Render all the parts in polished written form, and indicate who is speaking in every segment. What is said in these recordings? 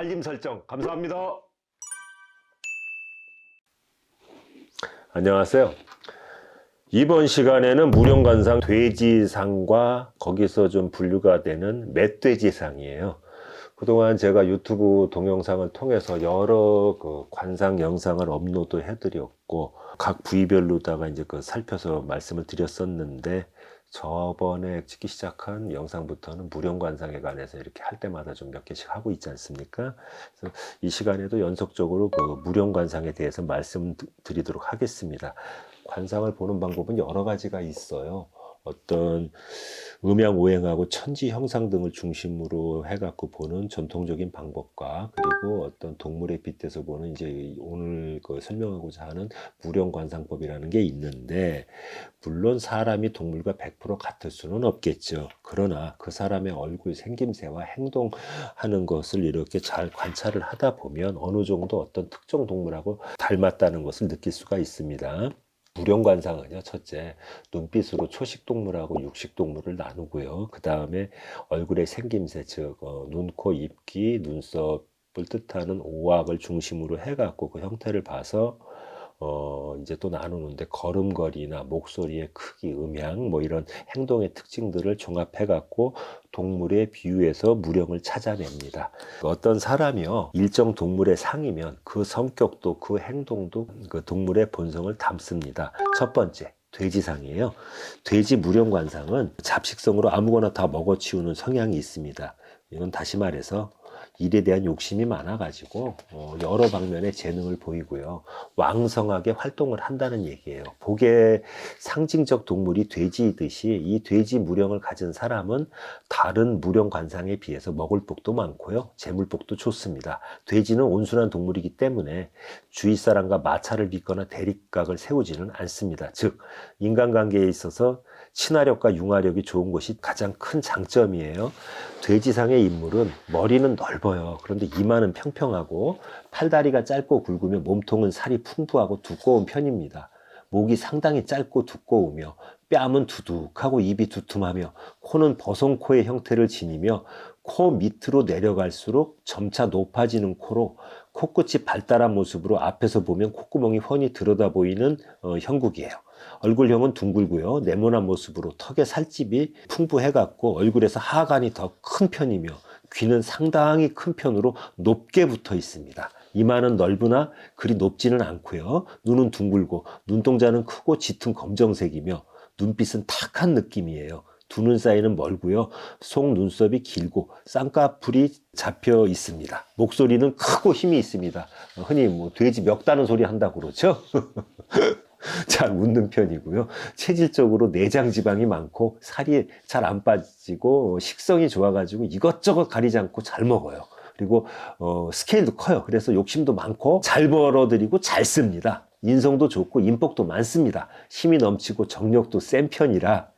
Speaker 1: 알림 설정 감사합니다. 안녕하세요. 이번 시간에는 무령관상 돼지상과 거기서 좀 분류가 되는 멧돼지상이에요. 그동안 제가 유튜브 동영상을 통해서 여러 관상 영상을 업로드 해드렸고 각 부위별로다가 이제 살펴서 말씀을 드렸었는데, 저번에 찍기 시작한 영상부터는 무령관상에 관해서 이렇게 할 때마다 좀 몇 개씩 하고 있지 않습니까? 그래서 이 시간에도 연속적으로 무령관상에 대해서 말씀드리도록 하겠습니다. 관상을 보는 방법은 여러 가지가 있어요. 어떤 음양오행하고 천지 형상 등을 중심으로 해갖고 보는 전통적인 방법과, 그리고 어떤 동물에 빗대서 보는 이제 오늘 설명하고자 하는 무령관상법이라는 게 있는데, 물론 사람이 동물과 100% 같을 수는 없겠죠. 그러나 그 사람의 얼굴 생김새와 행동하는 것을 이렇게 잘 관찰을 하다 보면 어느 정도 어떤 특정 동물하고 닮았다는 것을 느낄 수가 있습니다. 무령관상은요, 첫째, 눈빛으로 초식동물하고 육식동물을 나누고요. 그 다음에 얼굴의 생김새, 즉 눈, 코, 입, 귀, 눈썹을 뜻하는 오악을 중심으로 해갖고 그 형태를 봐서 이제 또 나누는데, 걸음걸이나 목소리의 크기, 음향, 뭐 이런 행동의 특징들을 종합해갖고 동물에 비유해서 무령을 찾아냅니다. 어떤 사람이요, 일정 동물의 상이면 그 성격도 그 행동도 그 동물의 본성을 담습니다. 첫 번째, 돼지상이에요. 돼지 무령관상은 잡식성으로 아무거나 다 먹어치우는 성향이 있습니다. 이건 다시 말해서 일에 대한 욕심이 많아가지고 여러 방면의 재능을 보이고요, 왕성하게 활동을 한다는 얘기예요. 복의 상징적 동물이 돼지이듯이 이 돼지 무령을 가진 사람은 다른 무령관상에 비해서 먹을 복도 많고요, 재물복도 좋습니다. 돼지는 온순한 동물이기 때문에 주위 사람과 마찰을 빚거나 대립각을 세우지는 않습니다. 즉 인간관계에 있어서 친화력과 융화력이 좋은 것이 가장 큰 장점이에요. 돼지상의 인물은 머리는 넓어요. 그런데 이마는 평평하고 팔다리가 짧고 굵으며 몸통은 살이 풍부하고 두꺼운 편입니다. 목이 상당히 짧고 두꺼우며 뺨은 두둑하고 입이 두툼하며 코는 버선코의 형태를 지니며 코 밑으로 내려갈수록 점차 높아지는 코로 코끝이 발달한 모습으로 앞에서 보면 콧구멍이 훤히 들여다 보이는 형국이에요. 얼굴형은 둥글고요, 네모난 모습으로 턱에 살집이 풍부해갖고 얼굴에서 하관이 더 큰 편이며 귀는 상당히 큰 편으로 높게 붙어 있습니다. 이마는 넓으나 그리 높지는 않고요, 눈은 둥글고 눈동자는 크고 짙은 검정색이며 눈빛은 탁한 느낌이에요. 두 눈 사이는 멀고요, 속 눈썹이 길고 쌍꺼풀이 잡혀 있습니다. 목소리는 크고 힘이 있습니다. 흔히 뭐 돼지 멱다는 소리 한다고 그러죠. 잘 웃는 편이고요. 체질적으로 내장 지방이 많고 살이 잘 안 빠지고 식성이 좋아가지고 이것저것 가리지 않고 잘 먹어요. 그리고 스케일도 커요. 그래서 욕심도 많고 잘 벌어들이고 잘 씁니다. 인성도 좋고 인복도 많습니다. 힘이 넘치고 정력도 센 편이라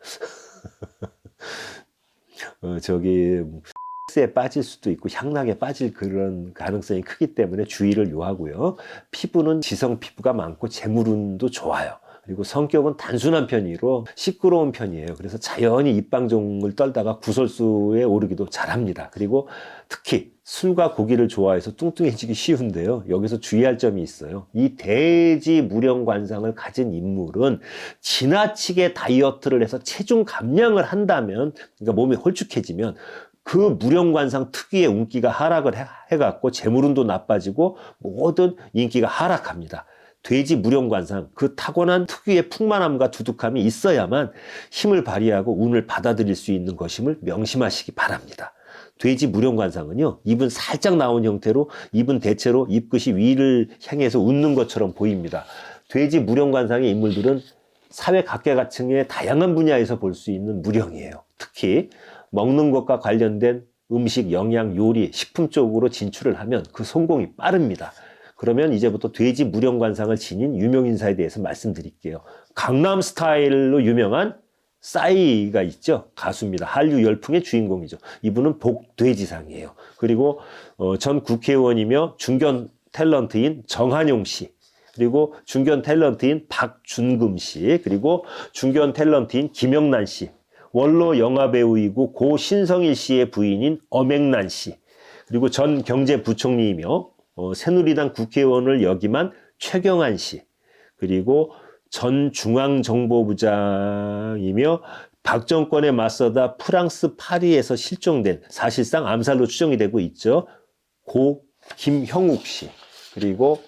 Speaker 1: 에 빠질 수도 있고 향락에 빠질 그런 가능성이 크기 때문에 주의를 요하고요. 피부는 지성 피부가 많고 재물운도 좋아요. 그리고 성격은 단순한 편이로 시끄러운 편이에요. 그래서 자연히 입방종을 떨다가 구설수에 오르기도 잘합니다. 그리고 특히 술과 고기를 좋아해서 뚱뚱해지기 쉬운데요, 여기서 주의할 점이 있어요. 이 돼지 무령관상을 가진 인물은 지나치게 다이어트를 해서 체중 감량을 한다면, 그러니까 몸이 홀쭉해지면 그 무령관상 특유의 운기가 하락을 해갖고 재물운도 나빠지고 모든 인기가 하락합니다. 돼지 무령관상, 그 타고난 특유의 풍만함과 두둑함이 있어야만 힘을 발휘하고 운을 받아들일 수 있는 것임을 명심하시기 바랍니다. 돼지 무령관상은요, 입은 살짝 나온 형태로 입은 대체로 입끝이 위를 향해서 웃는 것처럼 보입니다. 돼지 무령관상의 인물들은 사회 각계각층의 다양한 분야에서 볼 수 있는 무령이에요. 특히 먹는 것과 관련된 음식, 영양, 요리, 식품 쪽으로 진출을 하면 그 성공이 빠릅니다. 그러면 이제부터 돼지 무령관상을 지닌 유명인사에 대해서 말씀드릴게요. 강남 스타일로 유명한 싸이가 있죠. 가수입니다. 한류 열풍의 주인공이죠. 이분은 복돼지상이에요. 그리고 전 국회의원이며 중견 탤런트인 정한용 씨, 그리고 중견 탤런트인 박준금 씨, 그리고 중견 탤런트인 김영란 씨, 원로 영화배우이고 고 신성일 씨의 부인인 엄앵란 씨, 그리고 전 경제부총리이며 새누리당 국회의원을 역임한 최경환 씨, 그리고 전 중앙정보부장이며 박 정권에 맞서다 프랑스 파리에서 실종된, 사실상 암살로 추정이 되고 있죠, 고 김형욱 씨, 그리고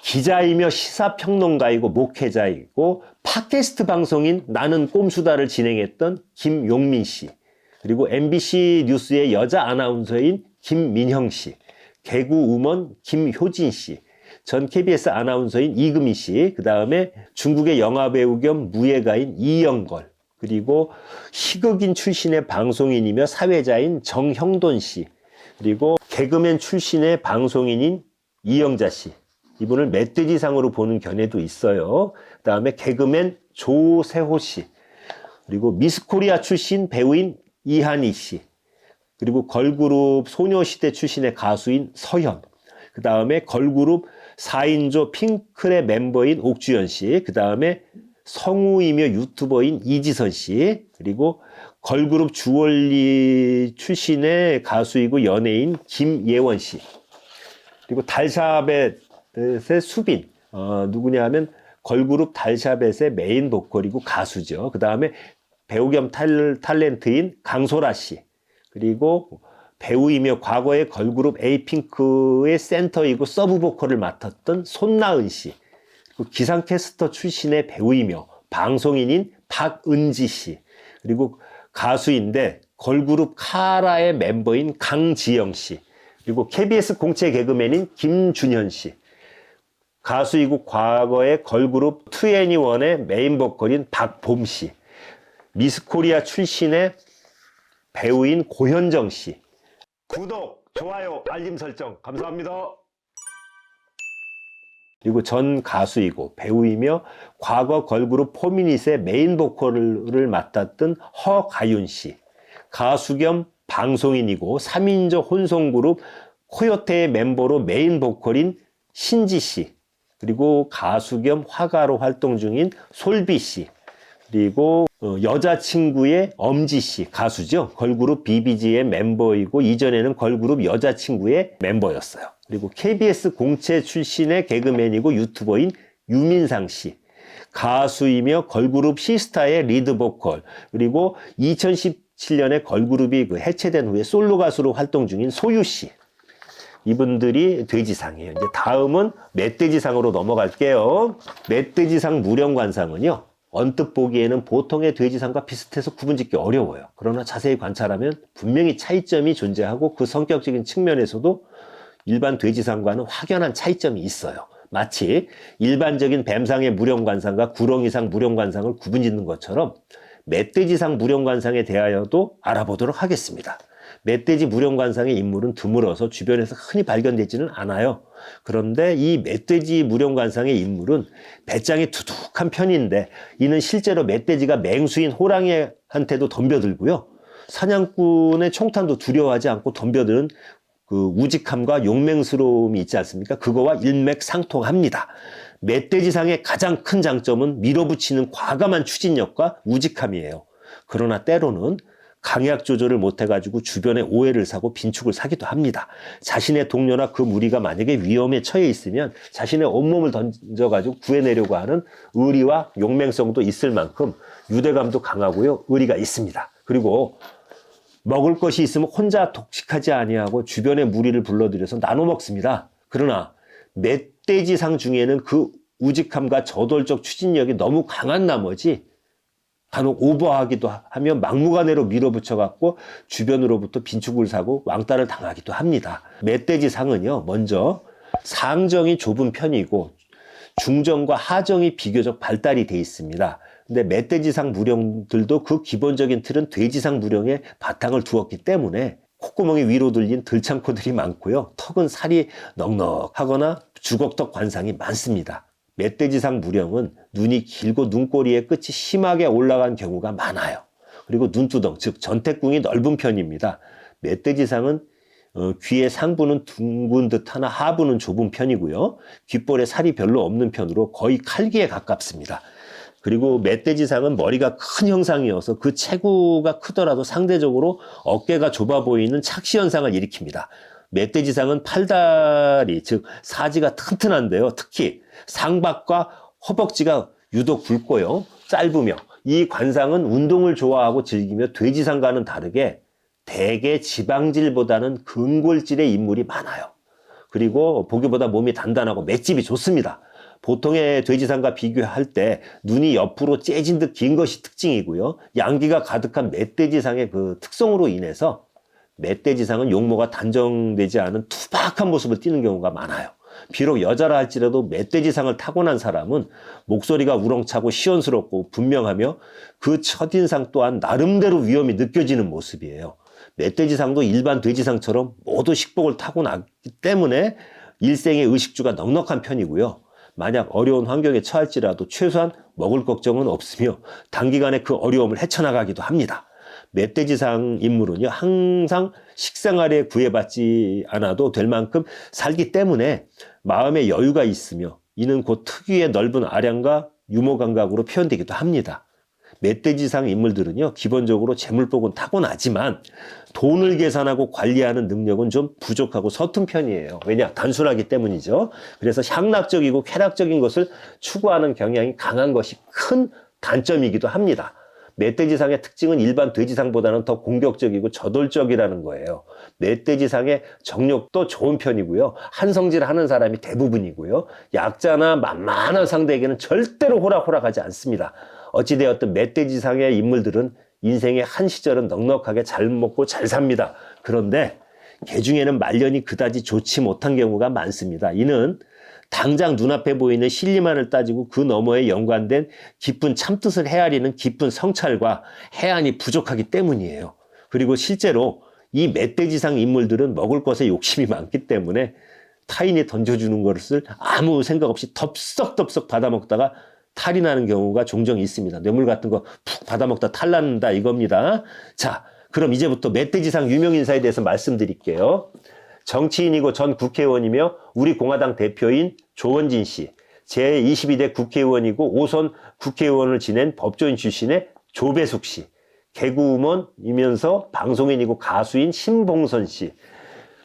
Speaker 1: 기자이며 시사평론가이고 목회자이고 팟캐스트 방송인 나는 꼼수다를 진행했던 김용민 씨, 그리고 MBC 뉴스의 여자 아나운서인 김민형 씨, 개그 우먼 김효진 씨, 전 KBS 아나운서인 이금희 씨, 그 다음에 중국의 영화배우 겸 무예가인 이영걸, 그리고 희극인 출신의 방송인이며 사회자인 정형돈 씨, 그리고 개그맨 출신의 방송인인 이영자 씨, 이분을 멧돼지상으로 보는 견해도 있어요. 그 다음에 개그맨 조세호 씨, 그리고 미스코리아 출신 배우인 이한희 씨, 그리고 걸그룹 소녀시대 출신의 가수인 서현, 그 다음에 걸그룹 4인조 핑클의 멤버인 옥주현 씨, 그 다음에 성우이며 유튜버인 이지선 씨, 그리고 걸그룹 주얼리 출신의 가수이고 연예인 김예원 씨, 그리고 달샤벳의 수빈, 누구냐 하면 걸그룹 달샤벳의 메인 보컬이고 가수죠. 그 다음에 배우 겸 탤런트인 강소라 씨, 그리고 배우이며 과거의 걸그룹 에이핑크의 센터이고 서브 보컬을 맡았던 손나은 씨, 그리고 기상캐스터 출신의 배우이며 방송인인 박은지 씨, 그리고 가수인데 걸그룹 카라의 멤버인 강지영 씨, 그리고 KBS 공채 개그맨인 김준현 씨, 가수이고 과거의 걸그룹 2NE1의 메인 보컬인 박봄 씨, 미스코리아 출신의 배우인 고현정 씨. 구독, 좋아요, 알림 설정 감사합니다. 그리고 전 가수이고 배우이며 과거 걸그룹 포미닛의 메인 보컬을 맡았던 허가윤 씨, 가수 겸 방송인이고 3인조 혼성그룹 코요테의 멤버로 메인 보컬인 신지 씨, 그리고 가수 겸 화가로 활동 중인 솔비 씨, 그리고 여자친구의 엄지 씨, 가수죠. 걸그룹 BBG의 멤버이고 이전에는 걸그룹 여자친구의 멤버였어요. 그리고 KBS 공채 출신의 개그맨이고 유튜버인 유민상 씨, 가수이며 걸그룹 시스타의 리드 보컬, 그리고 2017년에 걸그룹이 해체된 후에 솔로 가수로 활동 중인 소유 씨. 이분들이 돼지상이에요. 이제 다음은 멧돼지상으로 넘어갈게요. 멧돼지상 무령관상은요, 언뜻 보기에는 보통의 돼지상과 비슷해서 구분짓기 어려워요. 그러나 자세히 관찰하면 분명히 차이점이 존재하고 그 성격적인 측면에서도 일반 돼지상과는 확연한 차이점이 있어요. 마치 일반적인 뱀상의 무령관상과 구렁이상 무령관상을 구분짓는 것처럼 멧돼지상 무령관상에 대하여도 알아보도록 하겠습니다. 멧돼지 무령관상의 인물은 드물어서 주변에서 흔히 발견되지는 않아요. 그런데 이 멧돼지 무령관상의 인물은 배짱이 두둑한 편인데, 이는 실제로 멧돼지가 맹수인 호랑이한테도 덤벼들고요, 사냥꾼의 총탄도 두려워하지 않고 덤벼드는 그 우직함과 용맹스러움이 있지 않습니까? 그거와 일맥상통합니다. 멧돼지상의 가장 큰 장점은 밀어붙이는 과감한 추진력과 우직함이에요. 그러나 때로는 강약 조절을 못해가지고 주변에 오해를 사고 빈축을 사기도 합니다. 자신의 동료나 그 무리가 만약에 위험에 처해 있으면 자신의 온몸을 던져가지고 구해내려고 하는 의리와 용맹성도 있을 만큼 유대감도 강하고요, 의리가 있습니다. 그리고 먹을 것이 있으면 혼자 독식하지 아니하고 주변의 무리를 불러들여서 나눠 먹습니다. 그러나 멧돼지상 중에는 그 우직함과 저돌적 추진력이 너무 강한 나머지 간혹 오버하기도 하며 막무가내로 밀어붙여갖고 주변으로부터 빈축을 사고 왕따를 당하기도 합니다. 멧돼지상은요, 먼저 상정이 좁은 편이고 중정과 하정이 비교적 발달이 돼 있습니다. 근데 멧돼지상 무령들도 그 기본적인 틀은 돼지상 무령에 바탕을 두었기 때문에 콧구멍이 위로 들린 들창코들이 많고요, 턱은 살이 넉넉하거나 주걱턱 관상이 많습니다. 멧돼지상 무령은 눈이 길고 눈꼬리의 끝이 심하게 올라간 경우가 많아요. 그리고 눈두덩, 즉 전태궁이 넓은 편입니다. 멧돼지상은 귀의 상부는 둥근 듯하나 하부는 좁은 편이고요, 귓볼에 살이 별로 없는 편으로 거의 칼기에 가깝습니다. 그리고 멧돼지상은 머리가 큰 형상이어서 그 체구가 크더라도 상대적으로 어깨가 좁아 보이는 착시 현상을 일으킵니다. 멧돼지상은 팔다리, 즉 사지가 튼튼한데요. 특히 상박과 허벅지가 유독 굵고요. 짧으며 이 관상은 운동을 좋아하고 즐기며 돼지상과는 다르게 대개 지방질보다는 근골질의 인물이 많아요. 그리고 보기보다 몸이 단단하고 맷집이 좋습니다. 보통의 돼지상과 비교할 때 눈이 옆으로 째진 듯 긴 것이 특징이고요. 양기가 가득한 멧돼지상의 그 특성으로 인해서 멧돼지상은 용모가 단정되지 않은 투박한 모습을 띠는 경우가 많아요. 비록 여자라 할지라도 멧돼지상을 타고난 사람은 목소리가 우렁차고 시원스럽고 분명하며 그 첫인상 또한 나름대로 위험이 느껴지는 모습이에요. 멧돼지상도 일반 돼지상처럼 모두 식복을 타고나기 때문에 일생의 의식주가 넉넉한 편이고요. 만약 어려운 환경에 처할지라도 최소한 먹을 걱정은 없으며 단기간에 그 어려움을 헤쳐나가기도 합니다. 멧돼지상 인물은요, 항상 식생활에 구애받지 않아도 될 만큼 살기 때문에 마음에 여유가 있으며 이는 곧 특유의 넓은 아량과 유머 감각으로 표현되기도 합니다. 멧돼지상 인물들은요, 기본적으로 재물복은 타고나지만 돈을 계산하고 관리하는 능력은 좀 부족하고 서툰 편이에요. 왜냐? 단순하기 때문이죠. 그래서 향락적이고 쾌락적인 것을 추구하는 경향이 강한 것이 큰 단점이기도 합니다. 멧돼지상의 특징은 일반 돼지상보다는 더 공격적이고 저돌적이라는 거예요. 멧돼지상의 정력도 좋은 편이고요. 한성질하는 사람이 대부분이고요. 약자나 만만한 상대에게는 절대로 호락호락하지 않습니다. 어찌되었든 멧돼지상의 인물들은 인생의 한 시절은 넉넉하게 잘 먹고 잘 삽니다. 그런데 개 중에는 말년이 그다지 좋지 못한 경우가 많습니다. 이는 당장 눈앞에 보이는 실리만을 따지고 그 너머에 연관된 깊은 참뜻을 헤아리는 깊은 성찰과 해안이 부족하기 때문이에요. 그리고 실제로 이 멧돼지상 인물들은 먹을 것에 욕심이 많기 때문에 타인이 던져주는 것을 아무 생각 없이 덥석덥석 받아먹다가 탈이 나는 경우가 종종 있습니다. 뇌물 같은 거 푹 받아먹다 탈 난다 이겁니다. 자, 그럼 이제부터 멧돼지상 유명인사에 대해서 말씀드릴게요. 정치인이고 전 국회의원이며 우리 공화당 대표인 조원진 씨, 제22대 국회의원이고 5선 국회의원을 지낸 법조인 출신의 조배숙 씨, 개그우먼이면서 방송인이고 가수인 신봉선 씨,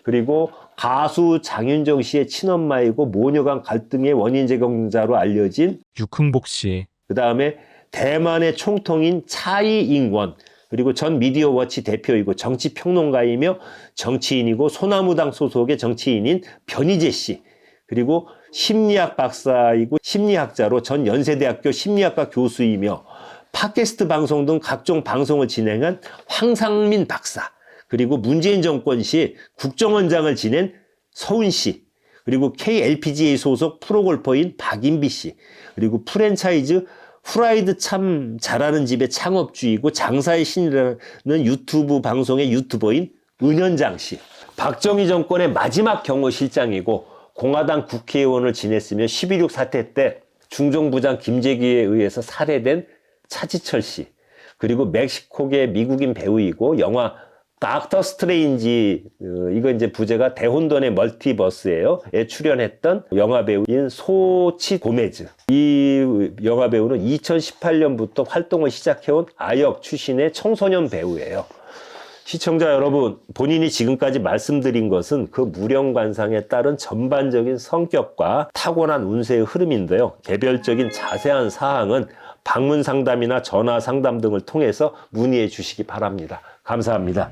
Speaker 1: 그리고 가수 장윤정 씨의 친엄마이고 모녀간 갈등의 원인 제공자로 알려진
Speaker 2: 육흥복 씨,
Speaker 1: 그 다음에 대만의 총통인 차이잉원, 그리고 전 미디어워치 대표이고 정치평론가이며 정치인이고 소나무당 소속의 정치인인 변희재 씨, 그리고 심리학 박사이고 심리학자로 전 연세대학교 심리학과 교수이며 팟캐스트 방송 등 각종 방송을 진행한 황상민 박사, 그리고 문재인 정권 시 국정원장을 지낸 서훈 씨, 그리고 KLPGA 소속 프로골퍼인 박인비 씨, 그리고 프랜차이즈 후라이드 참 잘하는 집의 창업주이고 장사의 신이라는 유튜브 방송의 유튜버인 은현장 씨, 박정희 정권의 마지막 경호실장이고 공화당 국회의원을 지냈으며 11.6 사태 때 중정부장 김재기에 의해서 살해된 차지철 씨, 그리고 멕시코계 미국인 배우이고 영화 닥터 스트레인지, 이거 이제 부제가 대혼돈의 멀티버스예요. 에 출연했던 영화 배우인 소치 고메즈. 이 영화 배우는 2018년부터 활동을 시작해온 아역 출신의 청소년 배우예요. 시청자 여러분, 본인이 지금까지 말씀드린 것은 그 무령관상에 따른 전반적인 성격과 타고난 운세의 흐름인데요. 개별적인 자세한 사항은 방문 상담이나 전화 상담 등을 통해서 문의해 주시기 바랍니다. 감사합니다.